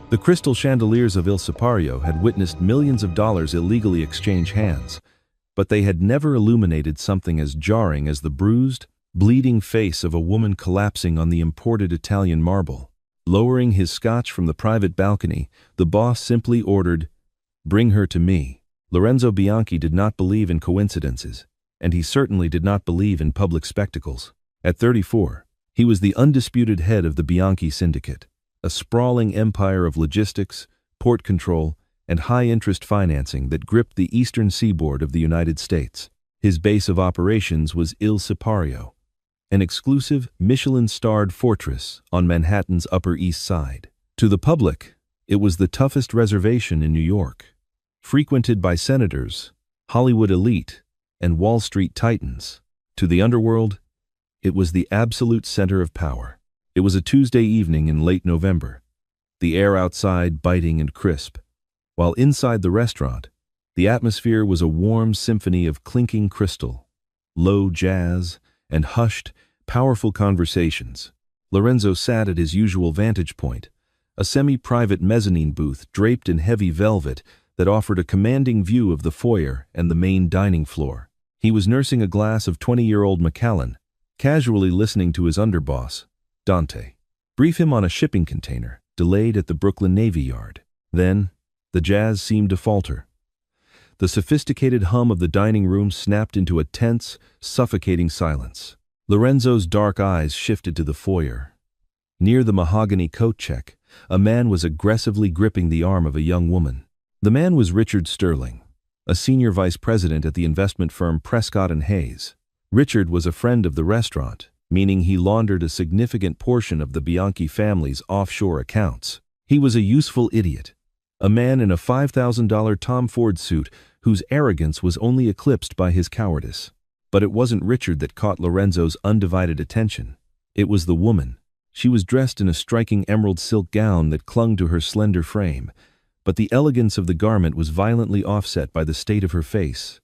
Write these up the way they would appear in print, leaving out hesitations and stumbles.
The crystal chandeliers of Il Sipario had witnessed millions of dollars illegally exchange hands, but they had never illuminated something as jarring as the bruised, bleeding face of a woman collapsing on the imported Italian marble. Lowering his scotch from the private balcony, the boss simply ordered, "Bring her to me." Lorenzo Bianchi did not believe in coincidences, and he certainly did not believe in public spectacles. At 34, he was the undisputed head of the Bianchi syndicate, a sprawling empire of logistics, port control, and high-interest financing that gripped the eastern seaboard of the United States. His base of operations was Il Sipario, an exclusive Michelin-starred fortress on Manhattan's Upper East Side. To the public, it was the toughest reservation in New York, frequented by senators, Hollywood elite, and Wall Street titans. To the underworld, it was the absolute center of power. It was a Tuesday evening in late November, the air outside biting and crisp, while inside the restaurant, the atmosphere was a warm symphony of clinking crystal, low jazz, and hushed, powerful conversations. Lorenzo sat at his usual vantage point, a semi-private mezzanine booth draped in heavy velvet that offered a commanding view of the foyer and the main dining floor. He was nursing a glass of 20-year-old Macallan, casually listening to his underboss, Dante, brief him on a shipping container delayed at the Brooklyn Navy Yard. Then, the jazz seemed to falter. The sophisticated hum of the dining room snapped into a tense, suffocating silence. Lorenzo's dark eyes shifted to the foyer. Near the mahogany coat check, a man was aggressively gripping the arm of a young woman. The man was Richard Sterling, a senior vice president at the investment firm Prescott & Hayes. Richard was a friend of the restaurant, meaning he laundered a significant portion of the Bianchi family's offshore accounts. He was a useful idiot, a man in a $5,000 Tom Ford suit whose arrogance was only eclipsed by his cowardice. But it wasn't Richard that caught Lorenzo's undivided attention. It was the woman. She was dressed in a striking emerald silk gown that clung to her slender frame, but the elegance of the garment was violently offset by the state of her face.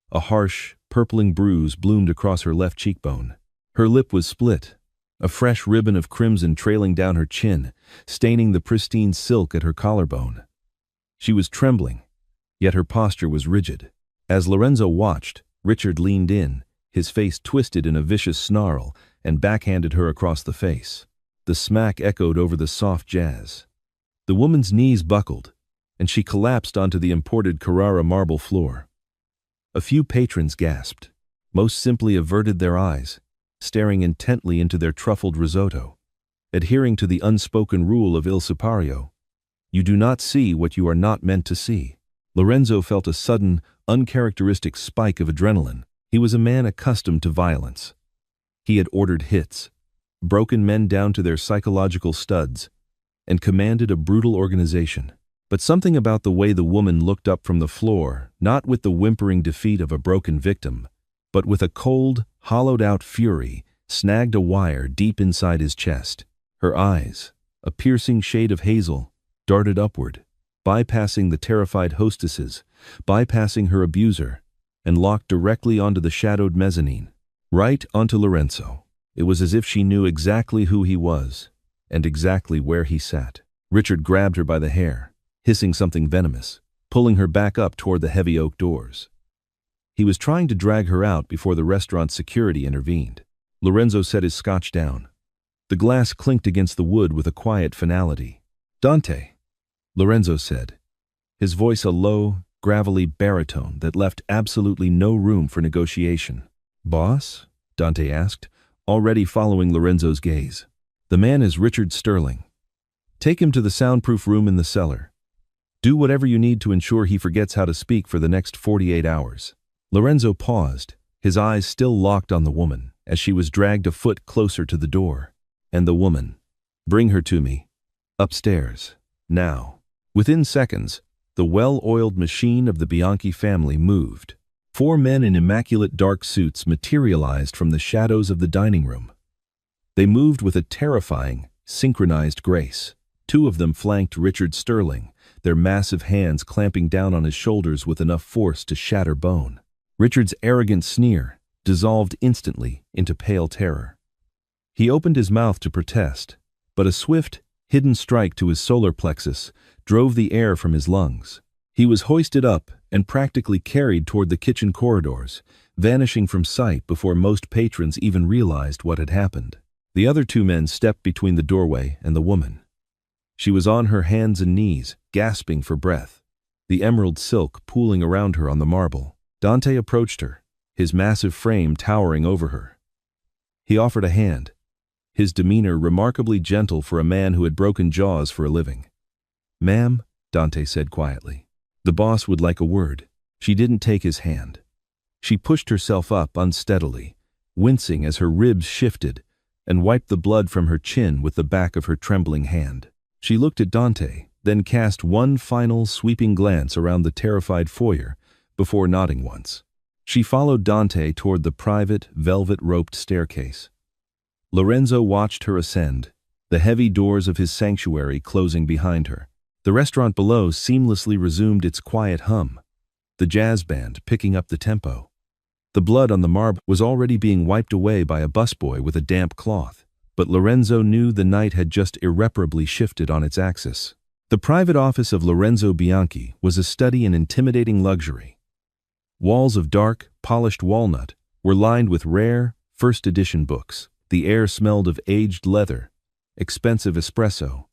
A harsh, purpling bruise bloomed across her left cheekbone. Her lip was split, a fresh ribbon of crimson trailing down her chin, staining the pristine silk at her collarbone. She was trembling, yet her posture was rigid. As Lorenzo watched, Richard leaned in, his face twisted in a vicious snarl, and backhanded her across the face. The smack echoed over the soft jazz. The woman's knees buckled, and she collapsed onto the imported Carrara marble floor. A few patrons gasped. Most simply averted their eyes, staring intently into their truffled risotto. Adhering to the unspoken rule of Il Sipario, you do not see what you are not meant to see. Lorenzo felt a sudden, uncharacteristic spike of adrenaline. He was a man accustomed to violence. He had ordered hits, broken men down to their psychological studs, and commanded a brutal organization. But something about the way the woman looked up from the floor, not with the whimpering defeat of a broken victim, but with a cold, hollowed-out fury, snagged a wire deep inside his chest. Her eyes, a piercing shade of hazel, darted upward, bypassing the terrified hostesses, bypassing her abuser, and locked directly onto the shadowed mezzanine, right onto Lorenzo. It was as if she knew exactly who he was, and exactly where he sat. Richard grabbed her by the hair, hissing something venomous, pulling her back up toward the heavy oak doors. He was trying to drag her out before the restaurant's security intervened. Lorenzo set his scotch down. The glass clinked against the wood with a quiet finality. "Dante," Lorenzo said, his voice a low, gravelly baritone that left absolutely no room for negotiation. "Boss?" Dante asked, already following Lorenzo's gaze. "The man is Richard Sterling. Take him to the soundproof room in the cellar. Do whatever you need to ensure he forgets how to speak for the next 48 hours. Lorenzo paused, his eyes still locked on the woman, as she was dragged a foot closer to the door. And the woman. "Bring her to me. Upstairs. Now." Within seconds, the well-oiled machine of the Bianchi family moved. 4 men in immaculate dark suits materialized from the shadows of the dining room. They moved with a terrifying, synchronized grace. 2 of them flanked Richard Sterling, their massive hands clamping down on his shoulders with enough force to shatter bone. Richard's arrogant sneer dissolved instantly into pale terror. He opened his mouth to protest, but a swift, hidden strike to his solar plexus, drove the air from his lungs. He was hoisted up and practically carried toward the kitchen corridors, vanishing from sight before most patrons even realized what had happened. The other two men stepped between the doorway and the woman. She was on her hands and knees, gasping for breath, the emerald silk pooling around her on the marble. Dante approached her, his massive frame towering over her. He offered a hand, his demeanor remarkably gentle for a man who had broken jaws for a living. "Ma'am," Dante said quietly. "The boss would like a word." She didn't take his hand. She pushed herself up unsteadily, wincing as her ribs shifted, and wiped the blood from her chin with the back of her trembling hand. She looked at Dante, then cast one final sweeping glance around the terrified foyer before nodding once. She followed Dante toward the private, velvet-roped staircase. Lorenzo watched her ascend, the heavy doors of his sanctuary closing behind her. The restaurant below seamlessly resumed its quiet hum, the jazz band picking up the tempo. The blood on the marble was already being wiped away by a busboy with a damp cloth, but Lorenzo knew the night had just irreparably shifted on its axis. The private office of Lorenzo Bianchi was a study in intimidating luxury. Walls of dark, polished walnut were lined with rare, first-edition books. The air smelled of aged leather, expensive espresso,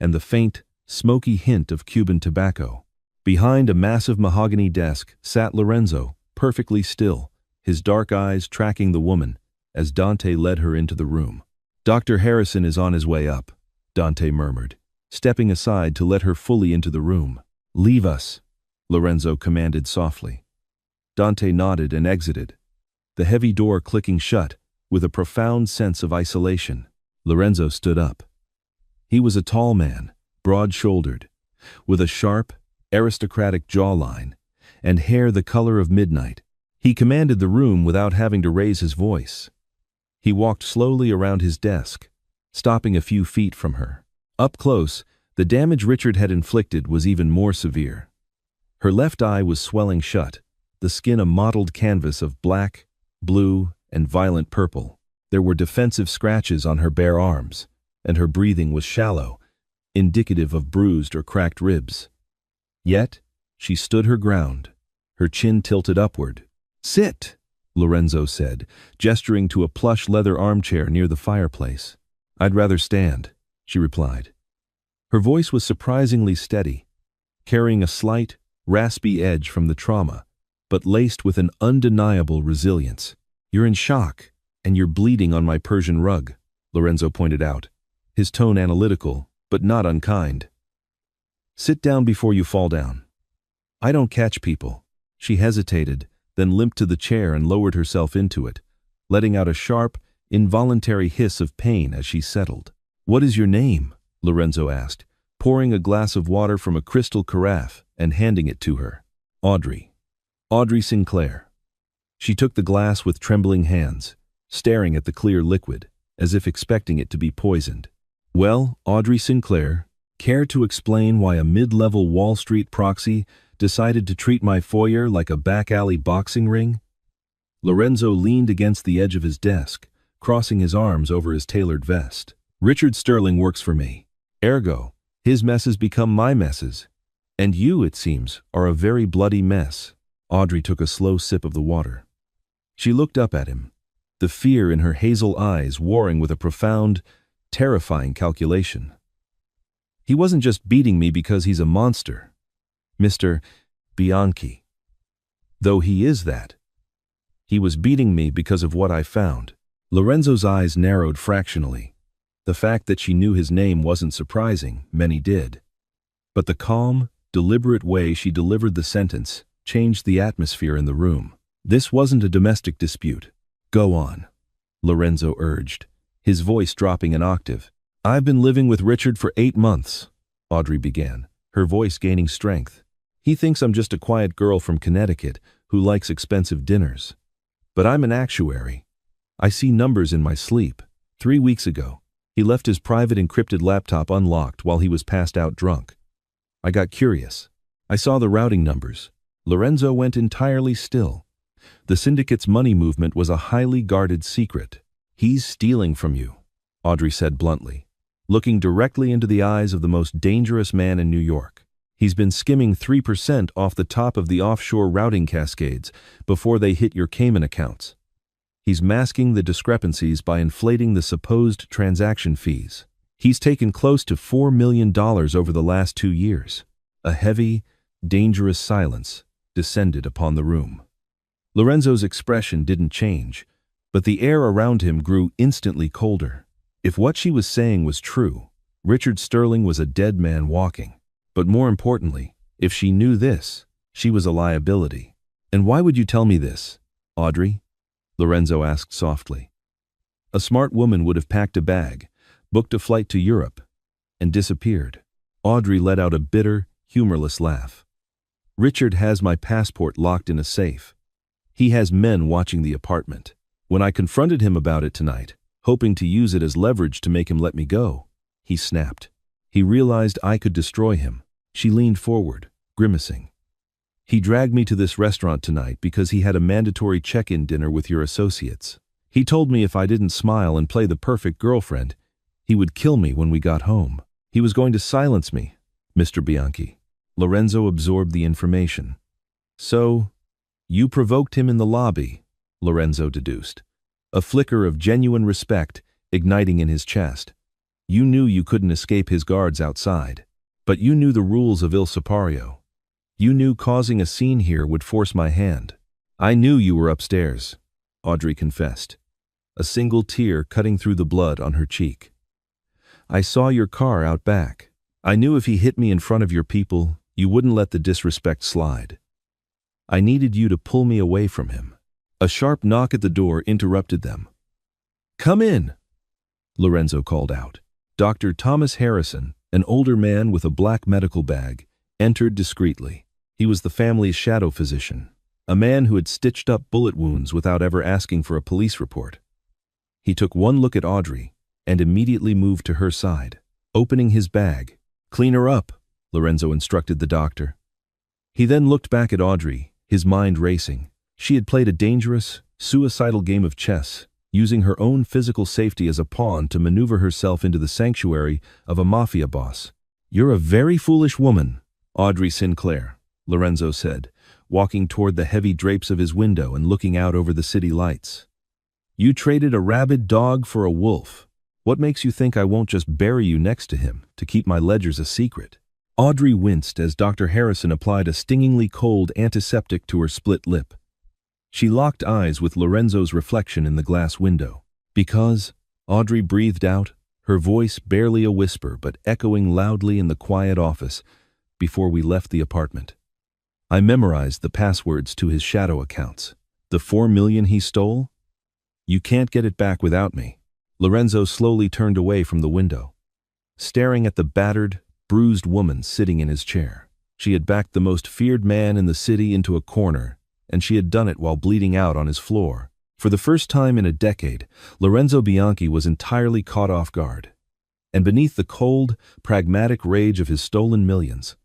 and the faint, smoky hint of Cuban tobacco. Behind a massive mahogany desk sat Lorenzo, perfectly still, his dark eyes tracking the woman as Dante led her into the room. "Dr. Harrison is on his way up," Dante murmured, stepping aside to let her fully into the room. "Leave us," Lorenzo commanded softly. Dante nodded and exited, the heavy door clicking shut with a profound sense of isolation. Lorenzo stood up. He was a tall man, broad-shouldered, with a sharp, aristocratic jawline and hair the color of midnight. He commanded the room without having to raise his voice. He walked slowly around his desk, stopping a few feet from her. Up close, the damage Richard had inflicted was even more severe. Her left eye was swelling shut, the skin a mottled canvas of black, blue, and violent purple. There were defensive scratches on her bare arms, and her breathing was shallow, indicative of bruised or cracked ribs. Yet, she stood her ground, her chin tilted upward. "Sit," Lorenzo said, gesturing to a plush leather armchair near the fireplace. "I'd rather stand," she replied. Her voice was surprisingly steady, carrying a slight, raspy edge from the trauma, but laced with an undeniable resilience. "You're in shock, and you're bleeding on my Persian rug," Lorenzo pointed out, his tone analytical, but not unkind. "Sit down before you fall down." "I don't catch people." She hesitated, then limped to the chair and lowered herself into it, letting out a sharp, involuntary hiss of pain as she settled. "What is your name?" Lorenzo asked, pouring a glass of water from a crystal carafe and handing it to her. "Audrey. Audrey Sinclair." She took the glass with trembling hands, staring at the clear liquid, as if expecting it to be poisoned. "Well, Audrey Sinclair, care to explain why a mid-level Wall Street proxy decided to treat my foyer like a back-alley boxing ring?" Lorenzo leaned against the edge of his desk, crossing his arms over his tailored vest. "Richard Sterling works for me. Ergo, his messes become my messes. And you, it seems, are a very bloody mess." Audrey took a slow sip of the water. She looked up at him, the fear in her hazel eyes warring with a profound, terrifying calculation. "He wasn't just beating me because he's a monster, Mr. Bianchi. Though he is that. He was beating me because of what I found." Lorenzo's eyes narrowed fractionally. The fact that she knew his name wasn't surprising, many did. But the calm, deliberate way she delivered the sentence changed the atmosphere in the room. This wasn't a domestic dispute. "Go on," Lorenzo urged, his voice dropping an octave. "I've been living with Richard for 8 months, Audrey began, her voice gaining strength. "He thinks I'm just a quiet girl from Connecticut who likes expensive dinners. But I'm an actuary. I see numbers in my sleep. 3 weeks ago, he left his private encrypted laptop unlocked while he was passed out drunk. I got curious. I saw the routing numbers." Lorenzo went entirely still. The syndicate's money movement was a highly guarded secret. "He's stealing from you," Audrey said bluntly. looking directly into the eyes of the most dangerous man in New York. He's been skimming 3% off the top of the offshore routing cascades before they hit your Cayman accounts. He's masking the discrepancies by inflating the supposed transaction fees. He's taken close to $4 million over the last 2 years. A heavy, dangerous silence descended upon the room. Lorenzo's expression didn't change, but the air around him grew instantly colder. If what she was saying was true, Richard Sterling was a dead man walking. But more importantly, if she knew this, she was a liability. "And why would you tell me this, Audrey?" Lorenzo asked softly. A smart woman would have packed a bag, booked a flight to Europe, and disappeared. Audrey let out a bitter, humorless laugh. "Richard has my passport locked in a safe. He has men watching the apartment. When I confronted him about it tonight, hoping to use it as leverage to make him let me go, he snapped. He realized I could destroy him." She leaned forward, grimacing. "He dragged me to this restaurant tonight because he had a mandatory check-in dinner with your associates. He told me if I didn't smile and play the perfect girlfriend, he would kill me when we got home. He was going to silence me, Mr. Bianchi." Lorenzo absorbed the information. "So, you provoked him in the lobby," Lorenzo deduced, a flicker of genuine respect igniting in his chest. "You knew you couldn't escape his guards outside. But you knew the rules of Il Sipario. You knew causing a scene here would force my hand." "I knew you were upstairs," Audrey confessed, a single tear cutting through the blood on her cheek. "I saw your car out back. I knew if he hit me in front of your people, you wouldn't let the disrespect slide. I needed you to pull me away from him." A sharp knock at the door interrupted them. "Come in," Lorenzo called out. Dr. Thomas Harrison, an older man with a black medical bag, entered discreetly. He was the family's shadow physician, a man who had stitched up bullet wounds without ever asking for a police report. He took one look at Audrey and immediately moved to her side, opening his bag. "Clean her up," Lorenzo instructed the doctor. He then looked back at Audrey, his mind racing. She had played a dangerous, suicidal game of chess, using her own physical safety as a pawn to maneuver herself into the sanctuary of a mafia boss. "You're a very foolish woman, Audrey Sinclair," Lorenzo said, walking toward the heavy drapes of his window and looking out over the city lights. "You traded a rabid dog for a wolf. What makes you think I won't just bury you next to him to keep my ledgers a secret?" Audrey winced as Dr. Harrison applied a stingingly cold antiseptic to her split lip. She locked eyes with Lorenzo's reflection in the glass window. "Because," Audrey breathed out, her voice barely a whisper but echoing loudly in the quiet office before we left the apartment. "I memorized the passwords to his shadow accounts. The $4 million he stole? You can't get it back without me." Lorenzo slowly turned away from the window, staring at the battered, bruised woman sitting in his chair. She had backed the most feared man in the city into a corner, and she had done it while bleeding out on his floor. For the first time in a decade, Lorenzo Bianchi was entirely caught off guard. And beneath the cold, pragmatic rage of his stolen millions,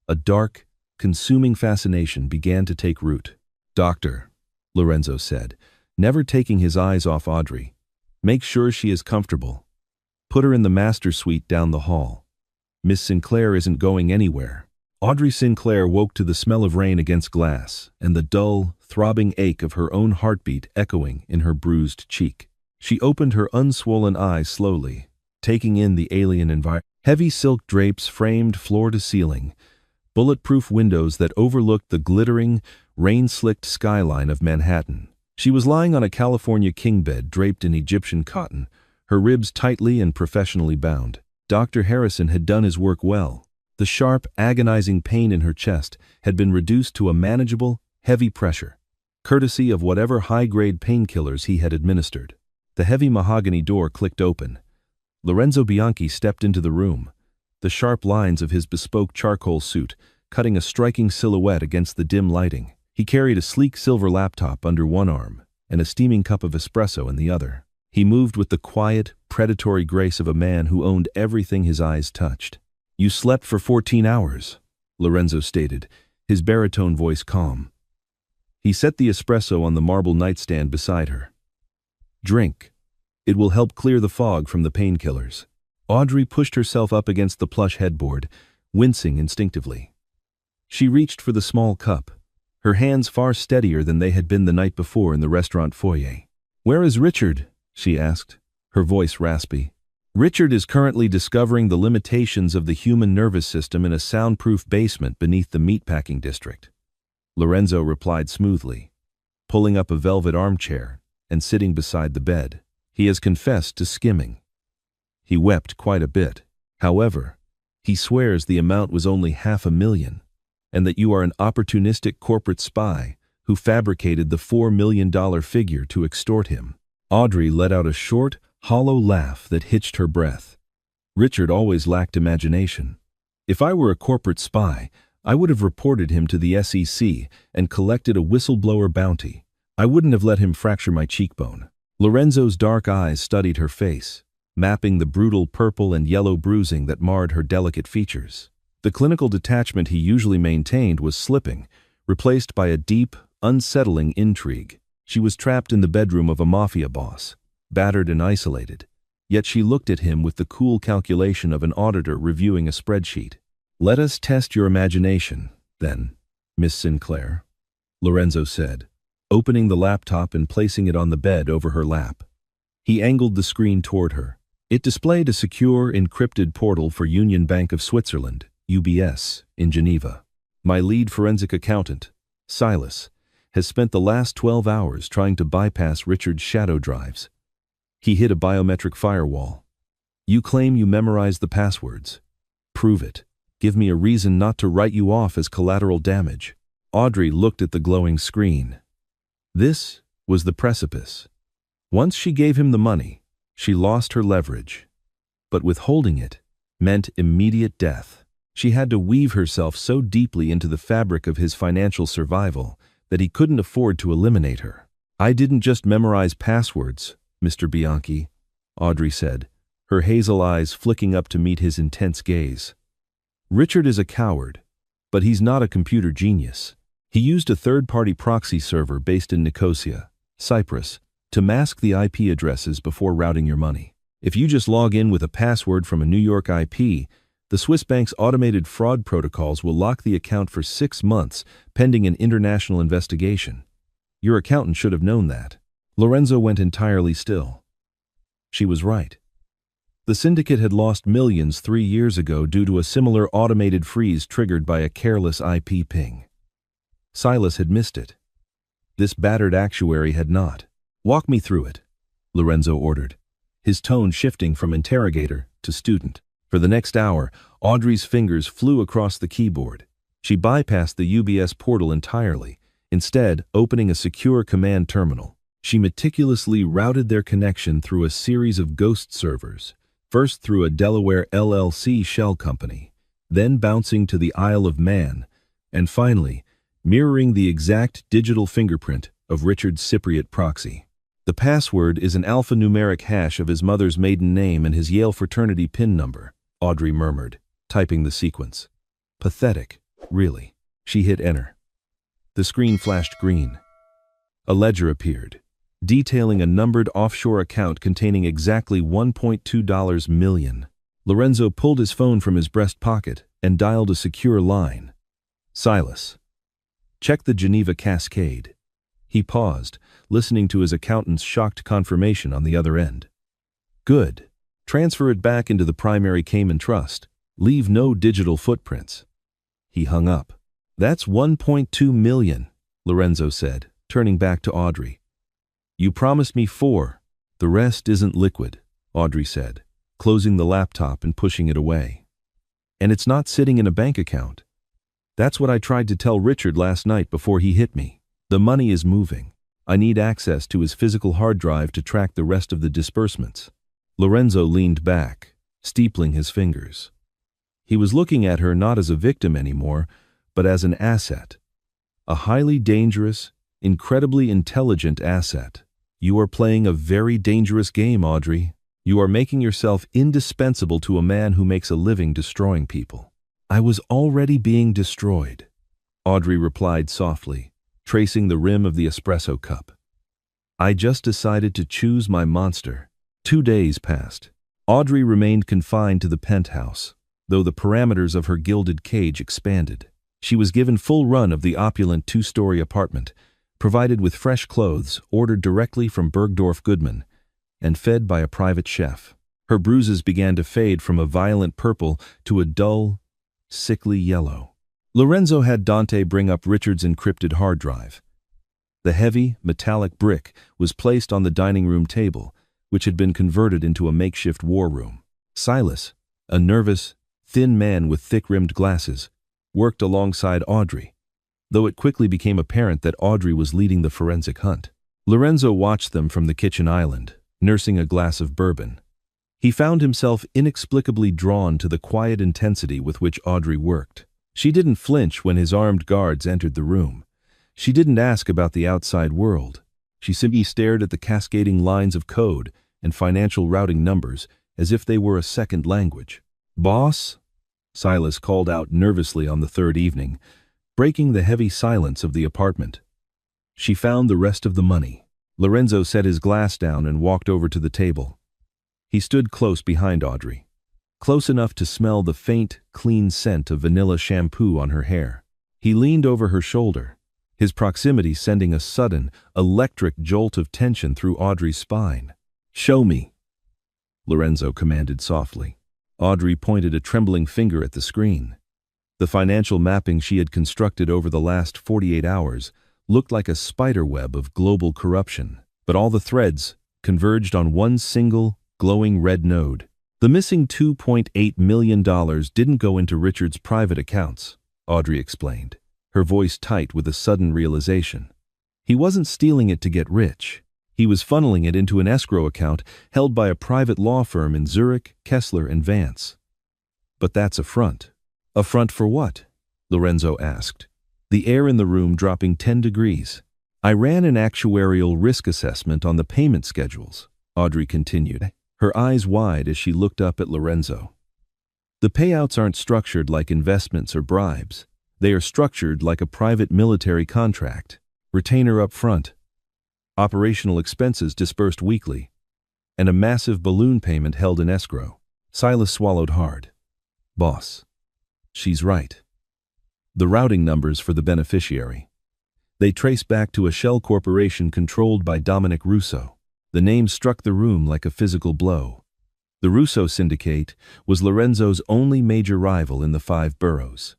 a dark, consuming fascination began to take root. "Doctor," Lorenzo said, never taking his eyes off Audrey, "make sure she is comfortable. Put her in the master suite down the hall. Miss Sinclair isn't going anywhere." Audrey Sinclair woke to the smell of rain against glass and the dull, throbbing ache of her own heartbeat echoing in her bruised cheek. She opened her unswollen eyes slowly, taking in the alien environment. Heavy silk drapes framed floor to ceiling, bulletproof windows that overlooked the glittering, rain-slicked skyline of Manhattan. She was lying on a California king bed draped in Egyptian cotton, her ribs tightly and professionally bound. Dr. Harrison had done his work well. The sharp, agonizing pain in her chest had been reduced to a manageable, heavy pressure, courtesy of whatever high-grade painkillers he had administered. The heavy mahogany door clicked open. Lorenzo Bianchi stepped into the room, the sharp lines of his bespoke charcoal suit cutting a striking silhouette against the dim lighting. He carried a sleek silver laptop under one arm and a steaming cup of espresso in the other. He moved with the quiet, predatory grace of a man who owned everything his eyes touched. "You slept for 14 hours, Lorenzo stated, his baritone voice calm. He set the espresso on the marble nightstand beside her. "Drink. It will help clear the fog from the painkillers." Audrey pushed herself up against the plush headboard, wincing instinctively. She reached for the small cup, her hands far steadier than they had been the night before in the restaurant foyer. "Where is Richard?" she asked, her voice raspy. "Richard is currently discovering the limitations of the human nervous system in a soundproof basement beneath the meatpacking district," Lorenzo replied smoothly, pulling up a velvet armchair and sitting beside the bed. "He has confessed to skimming. He wept quite a bit. However, he swears the amount was only $500,000, and that you are an opportunistic corporate spy who fabricated the $4 million figure to extort him." Audrey let out a short, hollow laugh that hitched her breath. Richard always lacked imagination. "If I were a corporate spy, I would have reported him to the SEC and collected a whistleblower bounty. I wouldn't have let him fracture my cheekbone." Lorenzo's dark eyes studied her face, mapping the brutal purple and yellow bruising that marred her delicate features. The clinical detachment he usually maintained was slipping, replaced by a deep, unsettling intrigue. She was trapped in the bedroom of a Mafia boss, battered and isolated, yet she looked at him with the cool calculation of an auditor reviewing a spreadsheet. "Let us test your imagination, then, Miss Sinclair," Lorenzo said, opening the laptop and placing it on the bed over her lap. He angled the screen toward her. It displayed a secure, encrypted portal for Union Bank of Switzerland, UBS, in Geneva. "My lead forensic accountant, Silas, has spent the last 12 hours trying to bypass Richard's shadow drives. He hit a biometric firewall. You claim you memorized the passwords. Prove it. Give me a reason not to write you off as collateral damage." Audrey looked at the glowing screen. This was the precipice. Once she gave him the money, she lost her leverage. But withholding it meant immediate death. She had to weave herself so deeply into the fabric of his financial survival that he couldn't afford to eliminate her. "I didn't just memorize passwords, Mr. Bianchi," Audrey said, her hazel eyes flicking up to meet his intense gaze. "Richard is a coward, but he's not a computer genius. He used a third-party proxy server based in Nicosia, Cyprus, to mask the IP addresses before routing your money. If you just log in with a password from a New York IP, the Swiss bank's automated fraud protocols will lock the account for 6 months pending an international investigation. Your accountant should have known that." Lorenzo went entirely still. She was right. The syndicate had lost millions 3 years ago due to a similar automated freeze triggered by a careless IP ping. Silas had missed it. This battered actuary had not. "Walk me through it," Lorenzo ordered, his tone shifting from interrogator to student. For the next hour, Audrey's fingers flew across the keyboard. She bypassed the UBS portal entirely, instead opening a secure command terminal. She meticulously routed their connection through a series of ghost servers, first through a Delaware LLC shell company, then bouncing to the Isle of Man, and finally, mirroring the exact digital fingerprint of Richard's Cypriot proxy. "The password is an alphanumeric hash of his mother's maiden name and his Yale fraternity PIN number," Audrey murmured, typing the sequence. "Pathetic, really." She hit enter. The screen flashed green. A ledger appeared, detailing a numbered offshore account containing exactly $1.2 million. Lorenzo pulled his phone from his breast pocket and dialed a secure line. "Silas. Check the Geneva Cascade." He paused, listening to his accountant's shocked confirmation on the other end. "Good. Transfer it back into the primary Cayman Trust. Leave no digital footprints." He hung up. "That's $1.2 million, Lorenzo said, turning back to Audrey. "You promised me 4. The rest isn't liquid," Audrey said, closing the laptop and pushing it away. "And it's not sitting in a bank account. That's what I tried to tell Richard last night before he hit me. The money is moving. I need access to his physical hard drive to track the rest of the disbursements." Lorenzo leaned back, steepling his fingers. He was looking at her not as a victim anymore, but as an asset. A highly dangerous, incredibly intelligent asset. "You are playing a very dangerous game, Audrey. You are making yourself indispensable to a man who makes a living destroying people." "I was already being destroyed," Audrey replied softly, tracing the rim of the espresso cup. "I just decided to choose my monster." 2 days passed. Audrey remained confined to the penthouse, though the parameters of her gilded cage expanded. She was given full run of the opulent two-story apartment, provided with fresh clothes ordered directly from Bergdorf Goodman, and fed by a private chef. Her bruises began to fade from a violent purple to a dull, sickly yellow. Lorenzo had Dante bring up Richard's encrypted hard drive. The heavy, metallic brick was placed on the dining room table, which had been converted into a makeshift war room. Silas, a nervous, thin man with thick-rimmed glasses, worked alongside Audrey, though it quickly became apparent that Audrey was leading the forensic hunt. Lorenzo watched them from the kitchen island, nursing a glass of bourbon. He found himself inexplicably drawn to the quiet intensity with which Audrey worked. She didn't flinch when his armed guards entered the room. She didn't ask about the outside world. She simply stared at the cascading lines of code and financial routing numbers as if they were a second language. "Boss?" Silas called out nervously on the third evening, breaking the heavy silence of the apartment. "She found the rest of the money." Lorenzo set his glass down and walked over to the table. He stood close behind Audrey, close enough to smell the faint, clean scent of vanilla shampoo on her hair. He leaned over her shoulder, his proximity sending a sudden, electric jolt of tension through Audrey's spine. "Show me," Lorenzo commanded softly. Audrey pointed a trembling finger at the screen. The financial mapping she had constructed over the last 48 hours looked like a spiderweb of global corruption, but all the threads converged on one single, glowing red node. The missing $2.8 million didn't go into Richard's private accounts, Audrey explained, her voice tight with a sudden realization. He wasn't stealing it to get rich. He was funneling it into an escrow account held by a private law firm in Zurich, Kessler, and Vance. But that's a front. A front for what? Lorenzo asked, the air in the room dropping 10 degrees. I ran an actuarial risk assessment on the payment schedules, Audrey continued, her eyes wide as she looked up at Lorenzo. The payouts aren't structured like investments or bribes. They are structured like a private military contract. Retainer up front, operational expenses dispersed weekly, and a massive balloon payment held in escrow. Silas swallowed hard. Boss, she's right. The routing numbers for the beneficiary. They trace back to a shell corporation controlled by Dominic Russo. The name struck the room like a physical blow. The Russo syndicate was Lorenzo's only major rival in the 5 boroughs.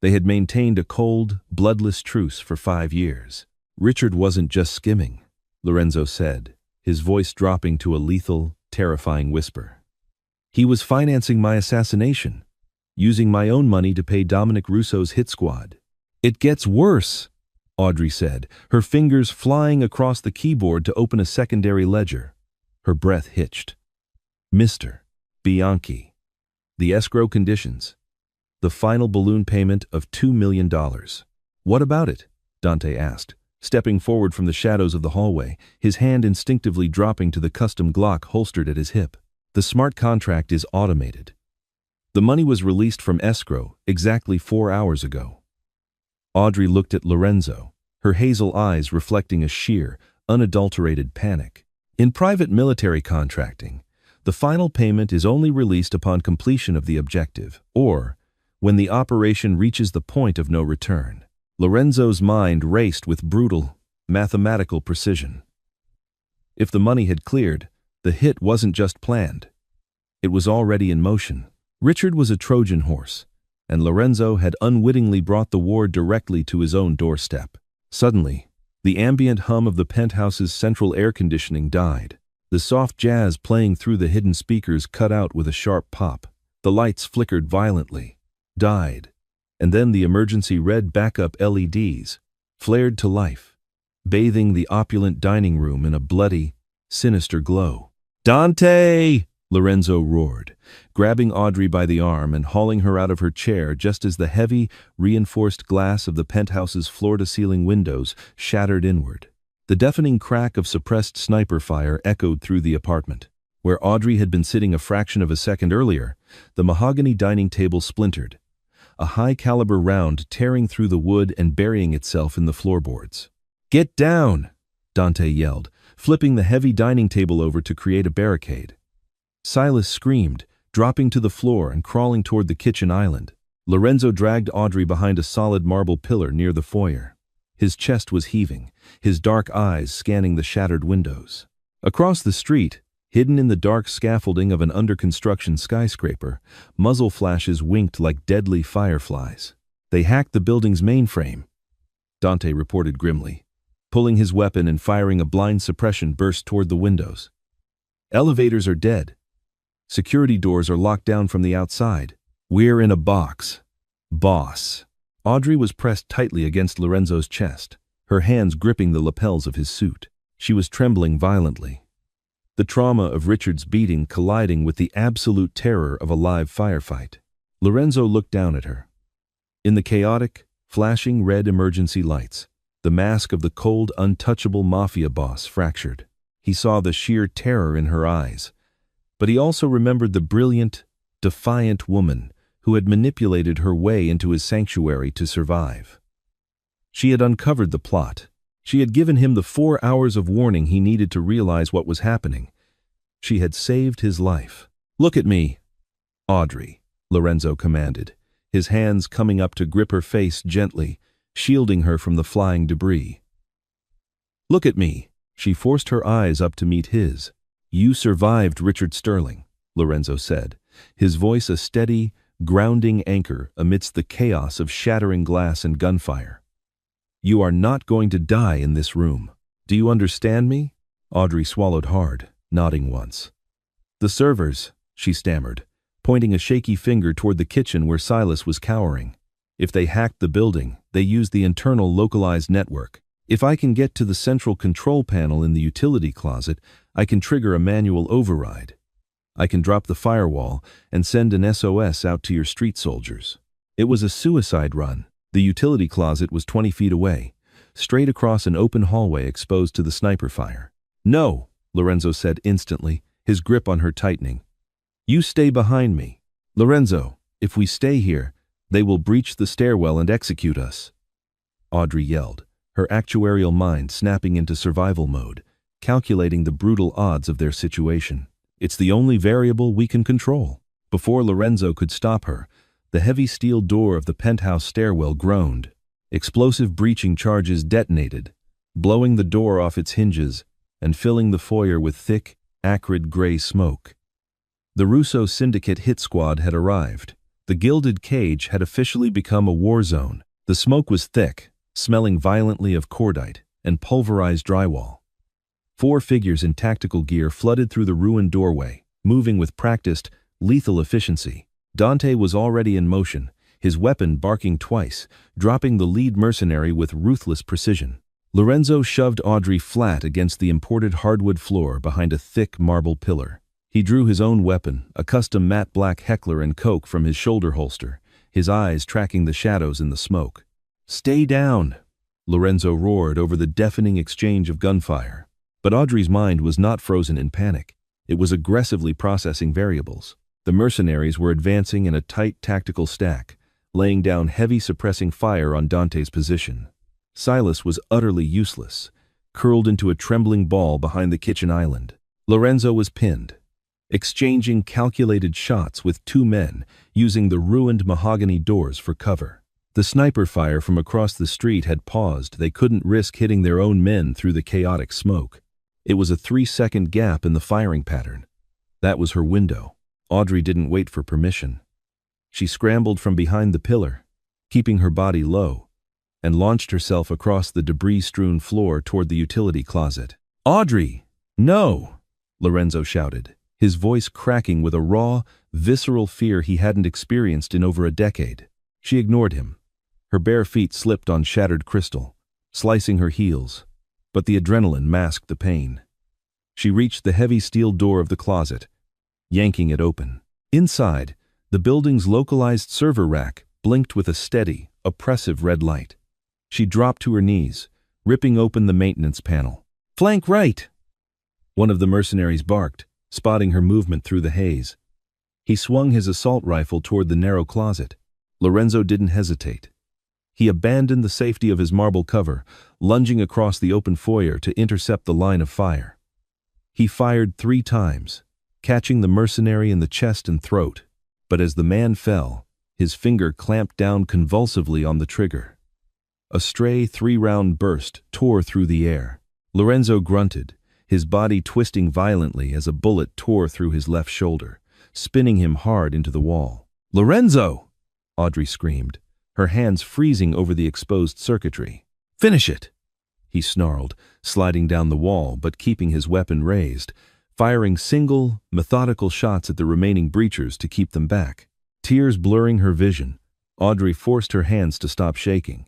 They had maintained a cold, bloodless truce for 5 years. Richard wasn't just skimming, Lorenzo said, his voice dropping to a lethal, terrifying whisper. He was financing my assassination, using my own money to pay Dominic Russo's hit squad. It gets worse, Audrey said, her fingers flying across the keyboard to open a secondary ledger. Her breath hitched. Mr. Bianchi. The escrow conditions. The final balloon payment of $2 million. What about it? Dante asked, stepping forward from the shadows of the hallway, his hand instinctively dropping to the custom Glock holstered at his hip. The smart contract is automated. The money was released from escrow exactly 4 hours ago. Audrey looked at Lorenzo, her hazel eyes reflecting a sheer, unadulterated panic. In private military contracting, the final payment is only released upon completion of the objective, or when the operation reaches the point of no return. Lorenzo's mind raced with brutal, mathematical precision. If the money had cleared, the hit wasn't just planned. It was already in motion. Richard was a Trojan horse, and Lorenzo had unwittingly brought the war directly to his own doorstep. Suddenly, the ambient hum of the penthouse's central air conditioning died. The soft jazz playing through the hidden speakers cut out with a sharp pop. The lights flickered violently, died, and then the emergency red backup LEDs flared to life, bathing the opulent dining room in a bloody, sinister glow. "Dante!" Lorenzo roared, grabbing Audrey by the arm and hauling her out of her chair just as the heavy, reinforced glass of the penthouse's floor-to-ceiling windows shattered inward. The deafening crack of suppressed sniper fire echoed through the apartment. Where Audrey had been sitting a fraction of a second earlier, the mahogany dining table splintered, a high-caliber round tearing through the wood and burying itself in the floorboards. "Get down!" Dante yelled, flipping the heavy dining table over to create a barricade. Silas screamed, dropping to the floor and crawling toward the kitchen island. Lorenzo dragged Audrey behind a solid marble pillar near the foyer. His chest was heaving, his dark eyes scanning the shattered windows. Across the street, hidden in the dark scaffolding of an under-construction skyscraper, muzzle flashes winked like deadly fireflies. "They hacked the building's mainframe," Dante reported grimly. Pulling his weapon and firing a blind suppression burst toward the windows. "Elevators are dead. Security doors are locked down from the outside. We're in a box, boss." Audrey was pressed tightly against Lorenzo's chest, her hands gripping the lapels of his suit. She was trembling violently. The trauma of Richard's beating colliding with the absolute terror of a live firefight. Lorenzo looked down at her. In the chaotic, flashing red emergency lights, the mask of the cold, untouchable Mafia boss fractured. He saw the sheer terror in her eyes, but he also remembered the brilliant, defiant woman who had manipulated her way into his sanctuary to survive. She had uncovered the plot. She had given him the 4 hours of warning he needed to realize what was happening. She had saved his life. "Look at me, Audrey," Lorenzo commanded, his hands coming up to grip her face gently, shielding her from the flying debris. "Look at me." She forced her eyes up to meet his. "You survived Richard Sterling," Lorenzo said, his voice a steady, grounding anchor amidst the chaos of shattering glass and gunfire. "You are not going to die in this room. Do you understand me?" Audrey swallowed hard, nodding once. "The servers," she stammered, pointing a shaky finger toward the kitchen where Silas was cowering. "If they hacked the building, they used the internal localized network. If I can get to the central control panel in the utility closet, I can trigger a manual override. I can drop the firewall and send an SOS out to your street soldiers." It was a suicide run. The utility closet was 20 feet away, straight across an open hallway exposed to the sniper fire. "No," Lorenzo said instantly, his grip on her tightening. "You stay behind me. Lorenzo, if we stay here, they will breach the stairwell and execute us." Audrey yelled, her actuarial mind snapping into survival mode, calculating the brutal odds of their situation. "It's the only variable we can control." Before Lorenzo could stop her, the heavy steel door of the penthouse stairwell groaned. Explosive breaching charges detonated, blowing the door off its hinges and filling the foyer with thick, acrid gray smoke. The Russo Syndicate hit squad had arrived. The gilded cage had officially become a war zone. The smoke was thick, smelling violently of cordite and pulverized drywall. 4 figures in tactical gear flooded through the ruined doorway, moving with practiced, lethal efficiency. Dante was already in motion, his weapon barking twice, dropping the lead mercenary with ruthless precision. Lorenzo shoved Audrey flat against the imported hardwood floor behind a thick marble pillar. He drew his own weapon, a custom matte black Heckler & Koch, from his shoulder holster, his eyes tracking the shadows in the smoke. "Stay down," Lorenzo roared over the deafening exchange of gunfire. But Audrey's mind was not frozen in panic. It was aggressively processing variables. The mercenaries were advancing in a tight tactical stack, laying down heavy suppressing fire on Dante's position. Silas was utterly useless, curled into a trembling ball behind the kitchen island. Lorenzo was pinned, exchanging calculated shots with 2 men, using the ruined mahogany doors for cover. The sniper fire from across the street had paused. They couldn't risk hitting their own men through the chaotic smoke. It was a 3-second gap in the firing pattern. That was her window. Audrey didn't wait for permission. She scrambled from behind the pillar, keeping her body low, and launched herself across the debris-strewn floor toward the utility closet. "Audrey! No!" Lorenzo shouted, his voice cracking with a raw, visceral fear he hadn't experienced in over a decade. She ignored him. Her bare feet slipped on shattered crystal, slicing her heels, but the adrenaline masked the pain. She reached the heavy steel door of the closet, yanking it open. Inside, the building's localized server rack blinked with a steady, oppressive red light. She dropped to her knees, ripping open the maintenance panel. "Flank right!" One of the mercenaries barked, spotting her movement through the haze. He swung his assault rifle toward the narrow closet. Lorenzo didn't hesitate. He abandoned the safety of his marble cover, lunging across the open foyer to intercept the line of fire. He fired 3 times, catching the mercenary in the chest and throat. But as the man fell, his finger clamped down convulsively on the trigger. A stray 3-round burst tore through the air. Lorenzo grunted, his body twisting violently as a bullet tore through his left shoulder, spinning him hard into the wall. "Lorenzo!" Audrey screamed, her hands freezing over the exposed circuitry. "Finish it!" he snarled, sliding down the wall but keeping his weapon raised, firing single, methodical shots at the remaining breachers to keep them back. Tears blurring her vision, Audrey forced her hands to stop shaking.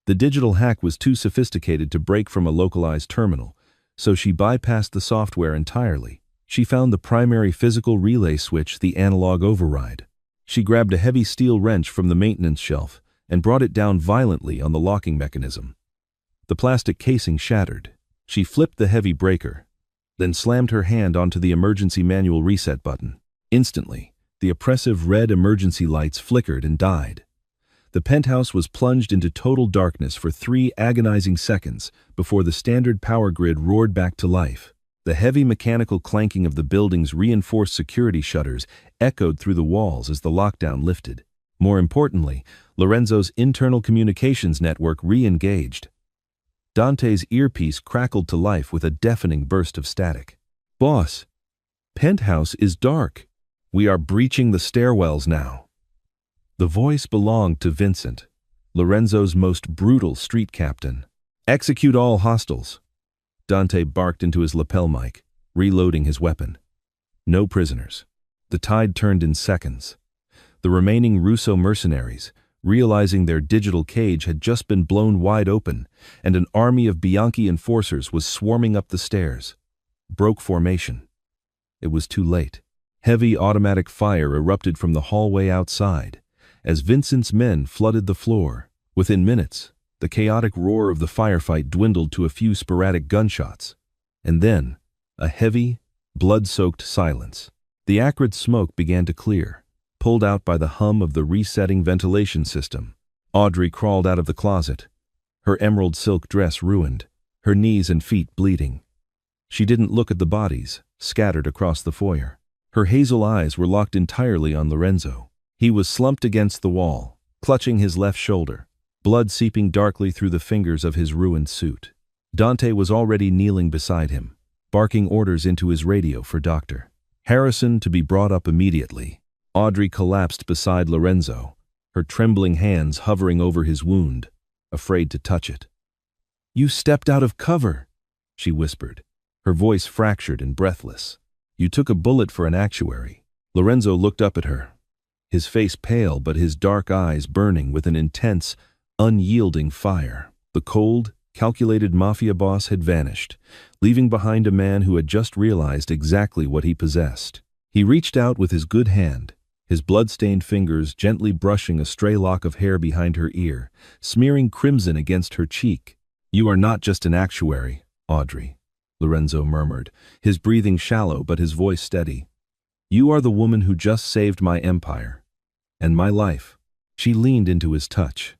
The digital hack was too sophisticated to break from a localized terminal, so she bypassed the software entirely. She found the primary physical relay switch, the analog override. She grabbed a heavy steel wrench from the maintenance shelf and brought it down violently on the locking mechanism. The plastic casing shattered. She flipped the heavy breaker, then slammed her hand onto the emergency manual reset button. Instantly, the oppressive red emergency lights flickered and died. The penthouse was plunged into total darkness for 3 agonizing seconds before the standard power grid roared back to life. The heavy mechanical clanking of the building's reinforced security shutters echoed through the walls as the lockdown lifted. More importantly, Lorenzo's internal communications network re-engaged. Dante's earpiece crackled to life with a deafening burst of static. "Boss, penthouse is dark. We are breaching the stairwells now." The voice belonged to Vincent, Lorenzo's most brutal street captain. "Execute all hostiles," Dante barked into his lapel mic, reloading his weapon. No prisoners. The tide turned in seconds. The remaining Russo mercenaries, realizing their digital cage had just been blown wide open and an army of Bianchi enforcers was swarming up the stairs, broke formation. It was too late. Heavy automatic fire erupted from the hallway outside as Vincent's men flooded the floor. Within minutes, the chaotic roar of the firefight dwindled to a few sporadic gunshots, and then a heavy, blood-soaked silence. The acrid smoke began to clear, pulled out by the hum of the resetting ventilation system. Audrey crawled out of the closet, her emerald silk dress ruined, her knees and feet bleeding. She didn't look at the bodies, scattered across the foyer. Her hazel eyes were locked entirely on Lorenzo. He was slumped against the wall, clutching his left shoulder, blood seeping darkly through the fingers of his ruined suit. Dante was already kneeling beside him, barking orders into his radio for Dr. Harrison to be brought up immediately. Audrey collapsed beside Lorenzo, her trembling hands hovering over his wound, afraid to touch it. "You stepped out of cover," she whispered, her voice fractured and breathless. "You took a bullet for an actuary." Lorenzo looked up at her, his face pale but his dark eyes burning with an intense, unyielding fire. The cold, calculated Mafia boss had vanished, leaving behind a man who had just realized exactly what he possessed. He reached out with his good hand, his blood-stained fingers gently brushing a stray lock of hair behind her ear, smearing crimson against her cheek. "You are not just an actuary, Audrey," Lorenzo murmured, his breathing shallow but his voice steady. "You are the woman who just saved my empire, and my life." She leaned into his touch,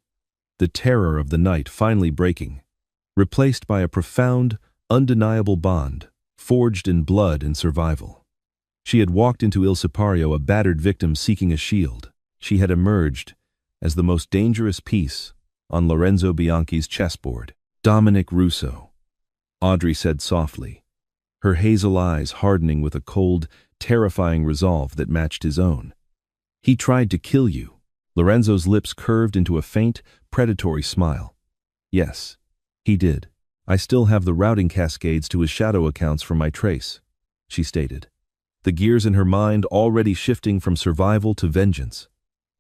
the terror of the night finally breaking, replaced by a profound, undeniable bond, forged in blood and survival. She had walked into Il Sipario a battered victim seeking a shield. She had emerged as the most dangerous piece on Lorenzo Bianchi's chessboard. "Dominic Russo," Audrey said softly, her hazel eyes hardening with a cold, terrifying resolve that matched his own. "He tried to kill you." Lorenzo's lips curved into a faint, predatory smile. "Yes, he did. I still have the routing cascades to his shadow accounts from my trace," she stated, the gears in her mind already shifting from survival to vengeance.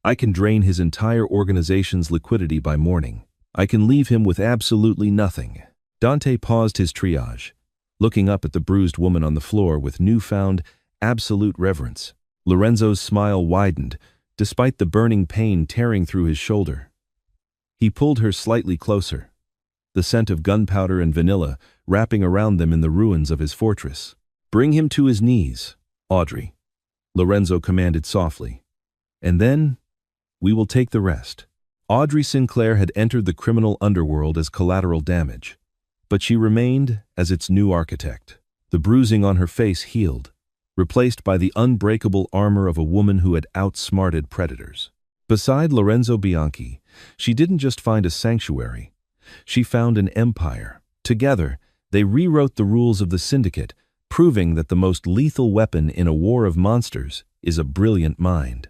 "I can drain his entire organization's liquidity by morning. I can leave him with absolutely nothing." Dante paused his triage, looking up at the bruised woman on the floor with newfound, absolute reverence. Lorenzo's smile widened, despite the burning pain tearing through his shoulder. He pulled her slightly closer, the scent of gunpowder and vanilla wrapping around them in the ruins of his fortress. "Bring him to his knees, Audrey," Lorenzo commanded softly. "And then, we will take the rest." Audrey Sinclair had entered the criminal underworld as collateral damage, but she remained as its new architect. The bruising on her face healed, replaced by the unbreakable armor of a woman who had outsmarted predators. Beside Lorenzo Bianchi, she didn't just find a sanctuary. She found an empire. Together, they rewrote the rules of the syndicate, proving that the most lethal weapon in a war of monsters is a brilliant mind.